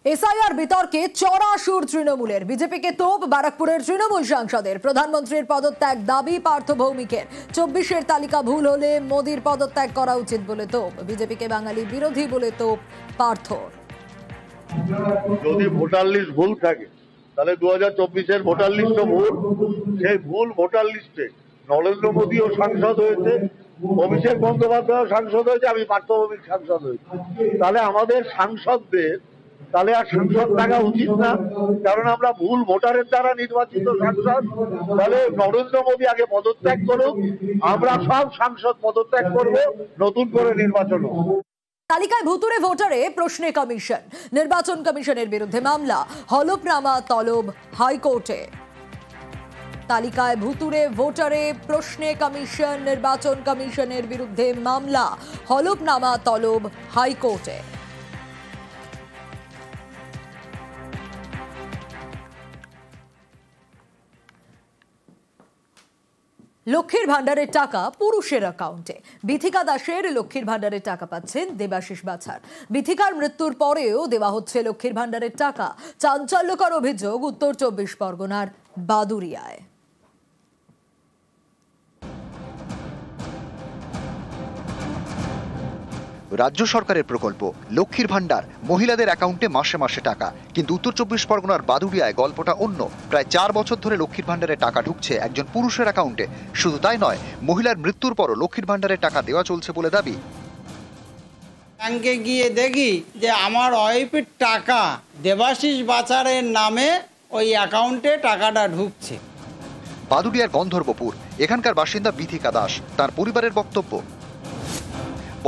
SIR বিতর্কে চড়া সুর তৃণমূলের। বিজেপিকে তোপ ব্যারাকপুরের তৃণমূল সাংসদের। প্রধানমন্ত্রীর পদত্যাগ দাবি পার্থ ভৌমিকের। 24-এর তালিকা ভুল হলে মোদির পদত্যাগ করা উচিত বলে তোপ। বিজেপিকে বাঙালি বিরোধী বলে তোপ পার্থ। যদি ভোটার লিস্ট ভুল থাকে তাহলে 2024-এর ভোটার লিস্টও ভুল। সেই ভুল ভোটার লিস্টে নরেন্দ্র মোদীও সাংসদ হয়েছে, অভিষেক বন্দ্যোপাধ্যায় সাংসদ হয়েছে, আমি পার্থ ভৌমিক সাংসদ হয়েছে। তাহলে আমাদের সাংসদদের তাহলে আর সাংসদ থাকা উচিত না, কারণ আমরা ভুল ভোটারের দ্বারা নির্বাচিত সাংসদ। তাহলে নরেন্দ্র মোদী আগে পদত্যাগ করুক, আমরা সব সাংসদ পদত্যাগ করব, নতুন করে নির্বাচন হোক। তালিকায় ভুতুড়ে ভোটারে প্রশ্নে কমিশন। নির্বাচন কমিশনের বিরুদ্ধে মামলা, হলফনামা তলব হাইকোর্টে। তালিকায় ভুতুড়ে ভোটারে প্রশ্নে কমিশন, নির্বাচন কমিশনের বিরুদ্ধে মামলা, হলফনামা তলব হাইকোর্টে। লক্ষ্মীর ভান্ডারের টাকা পুরুষের অ্যাকাউন্টে। বিথিকা দাসের লক্ষ্মীর ভান্ডারের টাকা পাচ্ছেন দেবাশিস বাছার। বিথিকার মৃত্যুর পরেও দেওয়া হচ্ছে লক্ষ্মীর ভান্ডারের টাকা। চাঞ্চল্যকর অভিযোগ উত্তর 24 পরগনার বাদুরিয়ায়। রাজ্য সরকারের প্রকল্প লক্ষ্মীর ভান্ডার, মহিলাদের অ্যাকাউন্টে মাসে মাসে টাকা। কিন্তু উত্তর 24 পরগনার বাদুড়িয়ায় গল্পটা অন্য। প্রায় 4 বছর ধরে লক্ষ্মীর ভান্ডারে টাকা ঢুকছে একজন পুরুষের অ্যাকাউন্টে। শুধু তাই নয়, মহিলার মৃত্যুর পরও লক্ষ্মীর ভান্ডারের টাকা দেওয়া চলছে বলে দাবি। ব্যাংকে গিয়ে দেখি যে আমার ওয়াইফের টাকা দেবাশিস বাছারের নামে ওই অ্যাকাউন্টে টাকাটা ঢুকছে। বাদুড়িয়ার গন্ধর্বপুর, এখানকার বাসিন্দা বিথিকা দাস। তার পরিবারের বক্তব্য,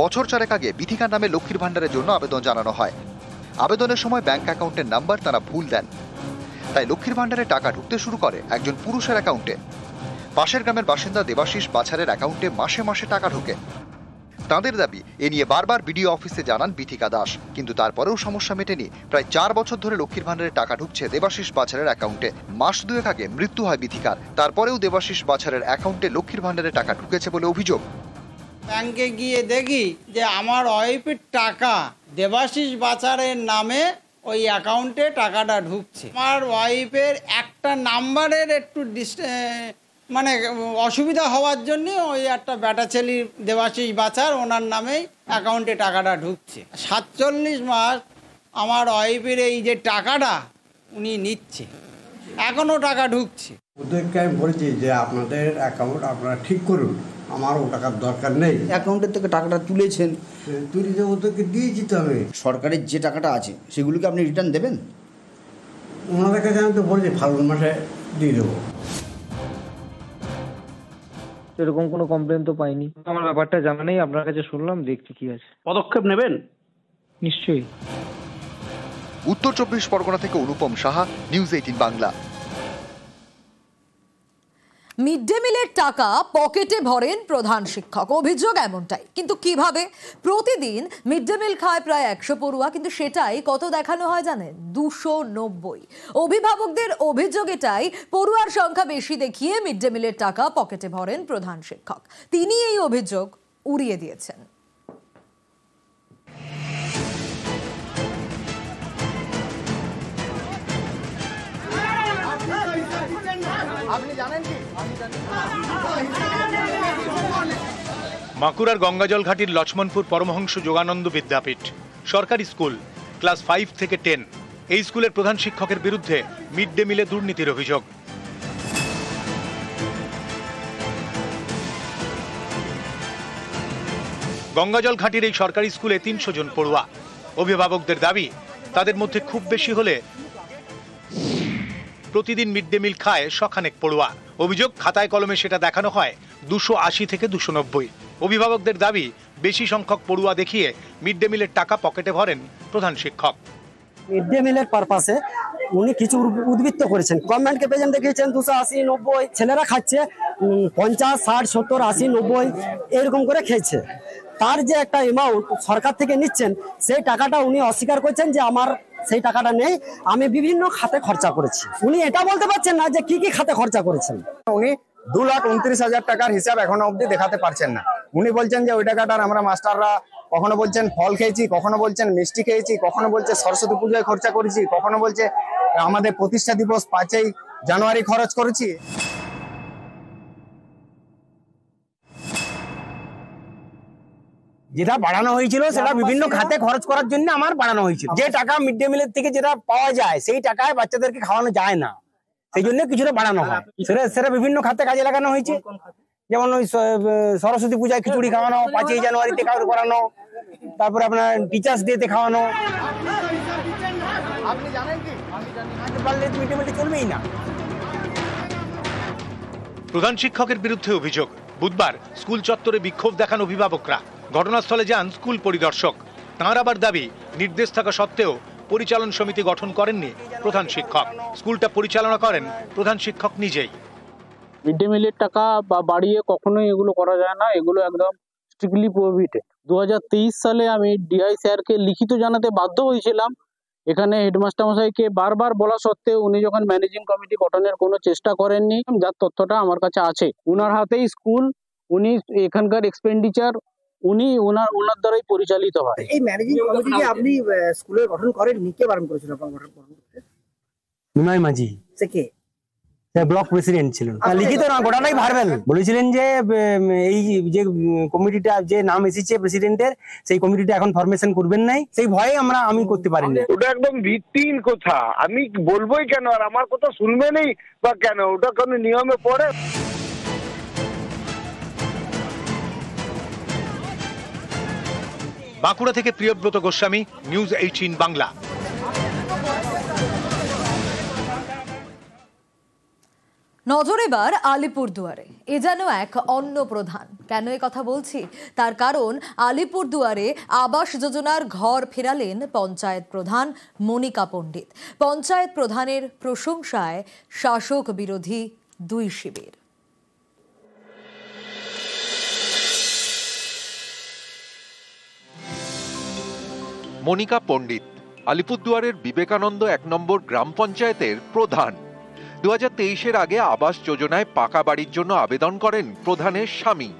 বছর 4 আগে বিথিকার নামে লক্ষ্মীর ভান্ডারের জন্য আবেদন জানানো হয়। আবেদনের সময় ব্যাংক অ্যাকাউন্টের নাম্বার তারা ভুল দেন, তাই লক্ষ্মীর ভান্ডারে টাকা ঢুকতে শুরু করে একজন পুরুষের অ্যাকাউন্টে। পাশের গ্রামের বাসিন্দা দেবাশিস বাছারের অ্যাকাউন্টে মাসে মাসে টাকা ঢোকে। তাঁদের দাবি, এ নিয়ে বারবার বিডিও অফিসে জানান বিথিকা দাস, কিন্তু তারপরেও সমস্যা মেটেনি। প্রায় 4 বছর ধরে লক্ষ্মীর ভান্ডারে টাকা ঢুকছে দেবাশিস বাছারের অ্যাকাউন্টে। মাস 2 আগে মৃত্যু হয় বিথিকার, তারপরেও দেবাশিস বাছারের অ্যাকাউন্টে লক্ষ্মীর ভান্ডারে টাকা ঢুকেছে বলে অভিযোগ। ব্যাংকে গিয়ে দেখি যে আমার ওয়াইফের টাকা দেবাশিস বাছারের নামে ওই অ্যাকাউন্টে টাকাটা ঢুকছে। আমার ওয়াইফের একটা নাম্বারের একটু মানে অসুবিধা হওয়ার জন্য ওই একটা বেটা ছেলে দেবাশিস বাছার, ওনার নামেই অ্যাকাউন্টে টাকাটা ঢুকছে। 47 মাস আমার ওয়াইফের এই যে টাকাটা উনি নিচ্ছে, এখনও টাকা ঢুকছে। ওদেরকে আমি বলছি যে আপনাদের অ্যাকাউন্ট আপনারা ঠিক করুন, আমার ও টাকার দরকার নেই। অ্যাকাউন্টের থেকে টাকাটা তুলেছেন, তুলে যে ওদেরকে দিয়েছি তো আমি। সরকারের যে টাকাটা আছে সেগুলোকে আপনি রিটার্ন দেবেন? ওনাদের কাছে আমি তো বলছি ফাল্গুন মাসে দিয়ে দেবো। এরকম কোনো কমপ্লেন তো পাইনি। আমার ব্যাপারটা জানা নেই, আপনার কাছে শুনলাম, দেখছি কি আছে। পদক্ষেপ নেবেন? নিশ্চয়ই। উত্তর 24 পরগনা থেকে Anupam Saha, news 18 Bangla. Mid day মিলের টাকা পকেটে ভরেন প্রধান শিক্ষক, অভিযোগ এমনটাই। কিন্তু কিভাবে? প্রতিদিন মিড ডে মিল খায় প্রায় 100 পড়ুয়া, কিন্তু সেটাই কত দেখানো হয় জানেন? 290। অভিভাবকদের অভিযোগ এটাই, পড়ুয়ার সংখ্যা বেশি দেখিয়ে মিড ডে মিলের টাকা পকেটে ভরেন প্রধান শিক্ষক। তিনি এই অভিযোগ উড়িয়ে দিয়েছেন। বাঁকুড়ার গঙ্গাজল ঘাটির লক্ষ্মণপুর পরমহংস যোগানন্দ বিদ্যাপীঠ সরকারি স্কুল, ক্লাস 5 থেকে 10। এই স্কুলের প্রধান শিক্ষকের বিরুদ্ধে মিড ডে মিলে দুর্নীতির অভিযোগ। গঙ্গাজল ঘাটির এই সরকারি স্কুলে 300 জন পড়ুয়া। অভিভাবকদের দাবি, তাদের মধ্যে খুব বেশি হলে প্রতিদিন মিড ডে মিল খায় শখানেক পড়ুয়া। অভিযোগ, খাতায় কলমে সেটা দেখানো হয় 280 থেকে 290। অভিভাবকদের দাবি, বেশি সংখ্যক পড়ুয়া দেখিয়ে মিড ডে মিলের টাকা পকেটে ভরেন প্রধান শিক্ষক। মিড ডে মিলের পারপাসে উনি কিছু উদ্বৃত্ত করেছেন। গভর্নমেন্টকে প্রেজেন্ট দেখিয়েছেন 280, 90। ছেলেরা খাচ্ছে 50, 60, 70, 80, 90 এরকম করে খেয়েছে। তার যে একটা অ্যামাউন্ট সরকার থেকে নিচ্ছেন, সেই টাকাটা উনি অস্বীকার করছেন যে আমার সেই টাকাটা নেই, আমি বিভিন্ন খাতে খরচা করেছি। উনি এটা বলতে পারছেন না যে কি কি খাতে খরচা করেছেন। উনি 2,29,000 টাকার হিসাব এখনো অবধি দেখাতে পারছেন না। উনি বলছেন যে ওই টাকাটার আমরা মাস্টাররা কখনো বলছেন ফল খেয়েছি, কখনো বলছেন মিষ্টি খেয়েছি, কখনো বলছে সরস্বতী পূজায় খরচা করেছি, কখনো বলছে আমাদের প্রতিষ্ঠা দিবস 5ই জানুয়ারি খরচ করেছি। যেটা বাড়ানো হয়েছিল সেটা বিভিন্ন খাতে খরচ করার জন্য আমার বাড়ানো হয়েছিল। যে টাকা মিড ডে মিলের থেকে যেটা পাওয়া যায় সেই টাকায় বাচ্চাদেরকে খাওয়ানো যায় না, সেই জন্য কিছুটা বাড়ানো হয়। সেটা বিভিন্ন খাতে কাজে লাগানো হয়েছে, যেমন ওই সরস্বতী পূজায় খিচুড়ি খাওয়ানো, 5ই জানুয়ারিতে কাউকে করানো, তারপরে আপনার টিচার্স ডেতে খাওয়ানো। আপনি জানেন কি মিড ডে মিলটা চলবেই না। প্রধান শিক্ষকের বিরুদ্ধে অভিযোগ, বুধবার স্কুল চত্বরে বিক্ষোভ দেখান অভিভাবকরা। ঘটনাস্থলে যান স্কুল পরিদর্শক। তাঁর আবার দাবি, নির্দেশ থাকা সত্ত্বেও পরিচালন সমিতি গঠন করেননি প্রধান শিক্ষক। স্কুলটা পরিচালনা করেন প্রধান শিক্ষক নিজেই। মিড ডে মিলের টাকা বা বাড়িয়ে কখনোই এগুলো করা যায় না, এগুলো একদম স্ট্রিক্টলি প্রহিবিটেড। 2023 সালে আমি ডিআই স্যারকে লিখিত জানাতে বাধ্য হয়েছিলাম। এখানে হেডমাস্টার মশাইকে বারবার বলা সত্ত্বেও উনি যখন ম্যানেজিং কমিটি গঠনের কোনো চেষ্টা করেননি, যার তথ্যটা আমার কাছে আছে। উনার হাতেই স্কুল, উনি এখানকার এক্সপেন্ডিচার উনি ওনার দ্বারাই পরিচালিত হয়। এই ম্যানেজিং কমিটিকে আপনি স্কুলের গঠন করেননি, কে বারণ করেছিল আপনার গঠন করতে? নিমাই মাঝি সে কে? ব্লক প্রেসিডেন্ট ছিলেন। লিখিত না, গোটাটাই ভার্বাল বলেছিলেন যে এই যে কমিটিটা যে নাম এসেছে প্রেসিডেন্টের, সেই কমিটিটা এখন ফরমেশন করবেন নাই, সেই ভয়ে আমি করতে পারিনি। ওটা একদম ভিত্তিহীন কথা, আমি বলবোই কেন, আর আমার কথা শুনবে নেই বা কেন, ওটা কোনো নিয়মে পড়ে? বাঁকুড়া থেকে প্রিয়ব্রত গোস্বামী, নিউজ 18 বাংলা। নজর এবার আলিপুরদুয়ারে। এ যেন এক অন্য প্রধান। কেন এ কথা বলছি? তার কারণ আলিপুরদুয়ারে আবাস যোজনার ঘর ফেরালেন পঞ্চায়েত প্রধান মনিকা পণ্ডিত। পঞ্চায়েত প্রধানের প্রশংসায় শাসক বিরোধী দুই শিবির। মনিকা পণ্ডিত আলিপুরদুয়ারের বিবেকানন্দ 1 নম্বর গ্রাম পঞ্চায়েতের প্রধান। 2023-এর আগে আবাস যোজনায় পাকা বাড়ির জন্য আবেদন করেন প্রধানের স্বামী।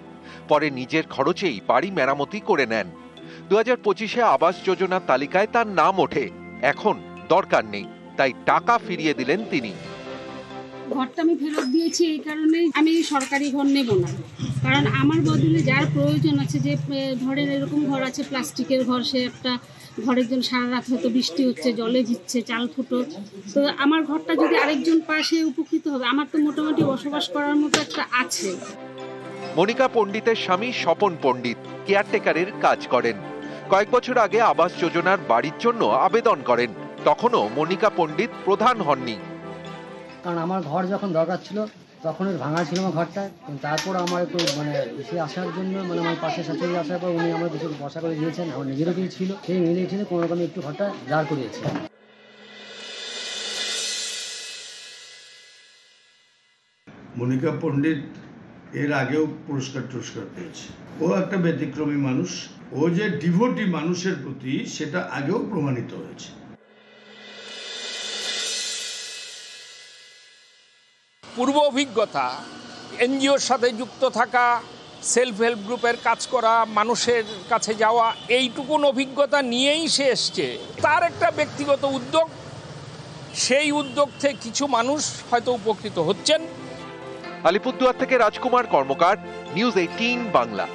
পরে নিজের খরচেই বাড়ি মেরামতি করে নেন। 2025-এ আবাস যোজনার তালিকায় তার নাম ওঠে। এখন দরকার নেই, তাই টাকা ফিরিয়ে দিলেন তিনি। ঘরটা আমি ফেরত দিয়েছি এই কারণে, আমি সরকারি ঘর নেব না, কারণ আমার বদলে যার প্রয়োজন আছে, যে ধরেন এরকম ঘর আছে প্লাস্টিকের ঘর, সে একটা ঘরের জন্য সারা রাত হয়তো বৃষ্টি হচ্ছে, জলে ভিজছে, চাল ফুটো, তো আমার ঘরটা যদি আরেকজন পায় সে উপকৃত হবে। আমার তো মোটামুটি বসবাস করার মতো একটা আছে। মনিকা পণ্ডিতের স্বামী স্বপন পণ্ডিত কেয়ারটেকারের কাজ করেন। কয়েক বছর আগে আবাস যোজনার বাড়ির জন্য আবেদন করেন, তখনও মনিকা পণ্ডিত প্রধান হননি। কারণ আমার ঘর যখন দরকার ছিল তখন ভাঙা ছিল আমার ঘরটা, তারপর আমার একটু সে আসার জন্য আমার পাশে শাশুড়ি আসার পর উনি আমার কিছু বসা করে দিয়েছেন, আমার নিজেরও কিছু ছিল, সেই মিলিয়ে ছিল কোনো রকম একটু ঘরটা দাঁড় করিয়েছে। মনিকা পণ্ডিত এর আগেও পুরস্কার পেয়েছে। ও একটা ব্যতিক্রমী মানুষ, ও যে ডিভোটি মানুষের প্রতি সেটা আগেও প্রমাণিত হয়েছে। পূর্ব অভিজ্ঞতা, এনজিওর সাথে যুক্ত থাকা, সেলফ হেল্প গ্রুপের কাজ করা, মানুষের কাছে যাওয়া, এইটুকুন অভিজ্ঞতা নিয়েই সে এসছে। তার একটা ব্যক্তিগত উদ্যোগ, সেই উদ্যোগ থেকে কিছু মানুষ হয়তো উপকৃত হচ্ছেন। আলিপুরদুয়ার থেকে রাজকুমার কর্মকার, নিউজ 18 বাংলা।